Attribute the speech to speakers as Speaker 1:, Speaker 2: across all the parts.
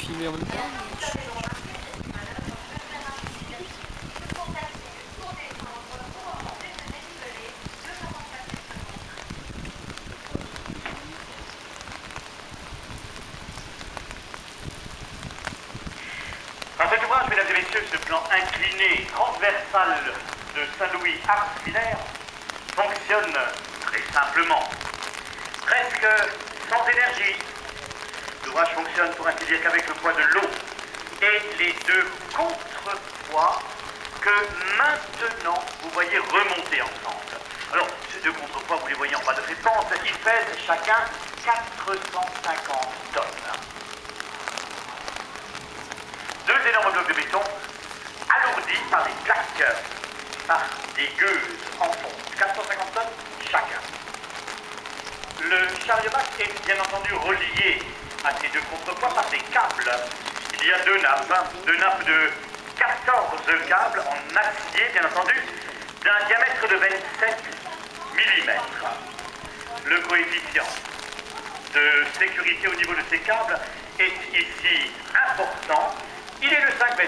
Speaker 1: filmer en même temps.
Speaker 2: Dans cet ouvrage, mesdames et messieurs, ce plan incliné, transversal de Saint-Louis Ars-Villers fonctionne très simplement, presque sans énergie. L'ouvrage fonctionne pour ainsi dire qu'avec le poids de l'eau et les deux contrepoids que maintenant vous voyez remonter ensemble. Alors, ces deux contrepoids, vous les voyez en bas de cette pente, ils pèsent chacun 450 tonnes. Deux énormes blocs de béton alourdis par des plaques, par des gueuses en fond, 450 tonnes chacun. Le chariot-bac est bien entendu relié à ces deux contrepoids par des câbles. Il y a deux nappes de 14 câbles en acier, bien entendu, d'un diamètre de 27 mm. Le coefficient de sécurité au niveau de ces câbles est ici important. Il est de 5,25.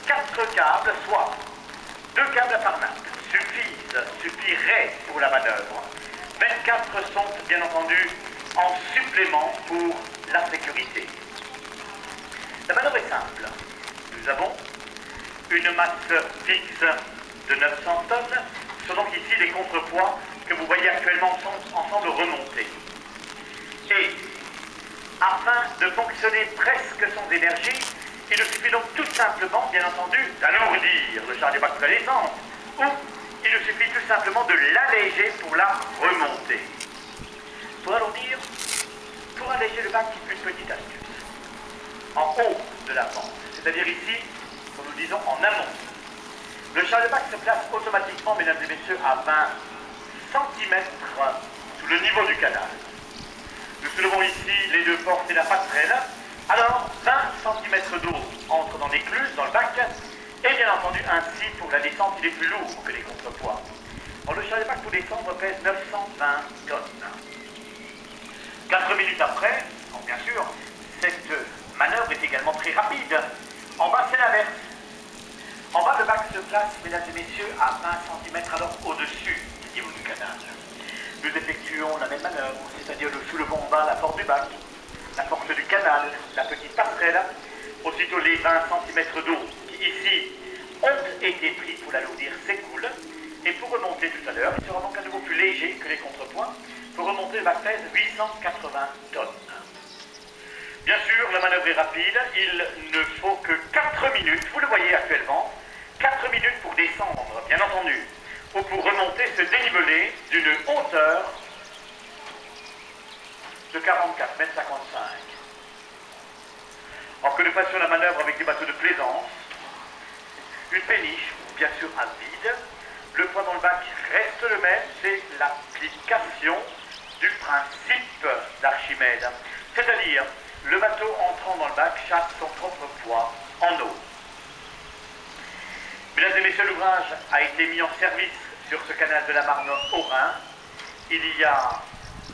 Speaker 2: 4 câbles, soit 2 câbles par nappe, suffiraient pour la manœuvre. 24 sont bien entendu en supplément pour la sécurité. La manœuvre est simple. Nous avons une masse fixe de 900 tonnes. Ce sont donc ici les contrepoids que vous voyez actuellement ensemble remonter. Et afin de fonctionner presque sans énergie, il nous suffit donc tout simplement, bien entendu, d'alourdir le chariot-bac pour la descente, ou il nous suffit tout simplement de l'alléger pour la remonter. Pour alourdir, pour alléger le bac, une petite astuce. En haut de la pente, c'est-à-dire ici, comme nous disons, en amont. Le chariot-bac se place automatiquement, mesdames et messieurs, à 20 cm sous le niveau du canal. Nous soulevons ici les deux portes et la passerelle. Alors, 20 cm d'eau entre dans l'écluse, dans le bac, et bien entendu, ainsi, pour la descente, il est plus lourd que les contrepoids. Alors, le chariot-bac pour descendre pèse 920 tonnes. 4 minutes après, donc bien sûr, cette manœuvre est également très rapide. En bas, c'est l'inverse. En bas, le bac se place, mesdames et messieurs, à 20 cm alors au-dessus du niveau du canal. Nous effectuons la même manœuvre, c'est-à-dire nous soulevons en bas la porte du bac, la porte du canal, la petite passerelle, aussitôt les 20 cm d'eau qui ici ont été pris pour l'alourdir s'écoulent, et pour remonter tout à l'heure, il sera donc à nouveau plus léger que les contrepoids. Pour remonter, le bac pèse 880 tonnes. Bien sûr, la manœuvre est rapide, il ne faut que 4 minutes, vous le voyez actuellement, 4 minutes pour descendre, bien entendu, ou pour remonter ce dénivelé d'une hauteur de 44,55 m. Or que nous fassions la manœuvre avec des bateaux de plaisance, une péniche, ou bien sûr un vide, le poids dans le bac reste le même, c'est l'application du principe d'Archimède. C'est-à-dire, le bateau entrant dans le bac chasse son propre poids en eau. Mesdames et messieurs, l'ouvrage a été mis en service sur ce canal de la Marne au Rhin il y a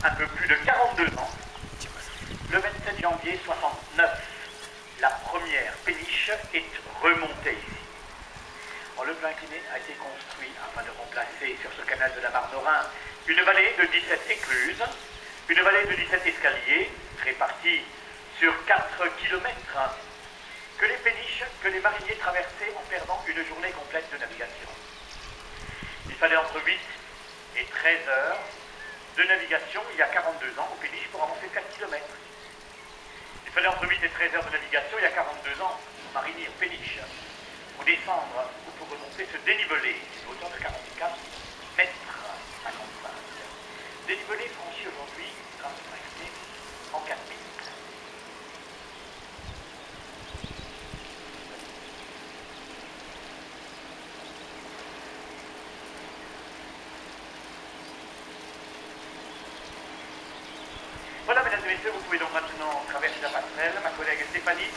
Speaker 2: un peu plus de 42 ans, le 27 janvier 69. La première péniche est remontée ici. Le plan incliné a été construit afin de remplacer sur ce canal de la Marne au Rhin une vallée de 17 écluses, une vallée de 17 escaliers répartis sur 4 km que les péniches, que les mariniers traversaient en perdant une journée complète de navigation. Il fallait entre 8 et 13 heures de navigation il y a 42 ans aux péniches pour avancer 4 km. Il fallait entre 8 et 13 heures de navigation il y a 42 ans aux mariniers, aux péniches, pour descendre ou pour remonter ce dénivelé, une hauteur de 44 mètres 55. Dénivelé franchi aujourd'hui grâce au plan incliné en 4 minutes. Voilà, mesdames et messieurs, vous pouvez donc maintenant traverser la passerelle. Ma collègue Stéphanie